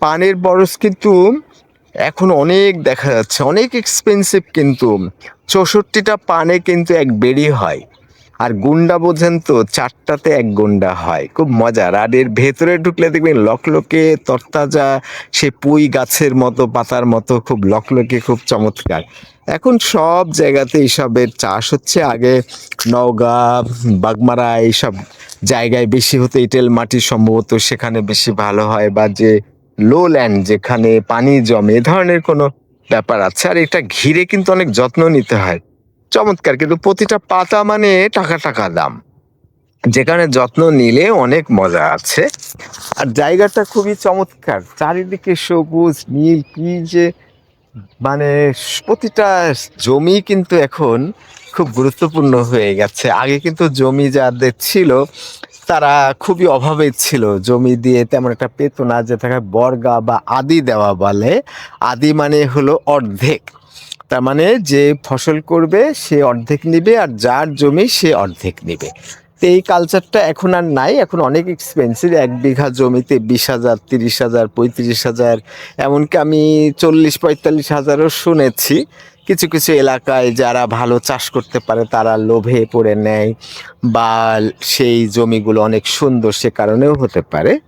পানের বরজ কিন্তু এখন অনেক দেখা যাচ্ছে, অনেক এক্সপেন্সিভ কিন্তু। ৬৪টা পানে কিন্তু এক বেড়ি হয়। আর গুন্ডা বোঝেন তো, ৪টাতে এক গুন্ডা হয়। খুব মজার। আর এর ভেতরে ঢুকলে দেখবেন লকলকে তরতাজা, সে পুঁই গাছের মতো, পাতার মতো খুব লকলকে, খুব চমৎকার। এখন সব জায়গাতে এসবের চাষ হচ্ছে। আগে নওগাঁ, বাগমারা এইসব জায়গায় বেশি হতো, এঁটেল মাটি সম্ভবত সেখানে বেশি ভালো হয়, বা যে লো ল্যান্ড যেখানে পানি জমে, এ ধরনের কোনো ব্যাপার আছে। আর এটা ঘিরে কিন্তু অনেক যত্ন নিতে হয়। চমৎকার, কিন্তু প্রতিটা পাতা মানে টাকা টাকা দাম, যেখানে যত্ন নিলে অনেক মজা আছে। আর জায়গাটা খুবই চমৎকার, চারিদিকে সবুজ নীল, কি যে মানে প্রতিটা জমি কিন্তু এখন খুব গুরুত্বপূর্ণ হয়ে গেছে। আগে কিন্তু জমি যাদের ছিল তারা খুবই অভাবে ছিল, জমি দিয়ে তেমন একটা পেত না, যেটাকে বর্গা বা আদি দেওয়া বলে। আদি মানে হলো অর্ধেক, তার মানে যে ফসল করবে সে অর্ধেক নিবে, আর যার জমি সে অর্ধেক নিবে। তো এই কালচারটা এখন আর নাই, এখন অনেক এক্সপেন্সিভ। ১ বিঘা জমিতে ২০,০০০, ৩০,০০০, ৩৫,০০০, এমনকি আমি ৪০-৪৫ হাজারও শুনেছি। কিছু কিছু এলাকায় যারা ভালো চাষ করতে পারে তারা লোভে পড়ে নেয়, বা সেই জমিগুলো অনেক সুন্দর সে কারণেও হতে পারে।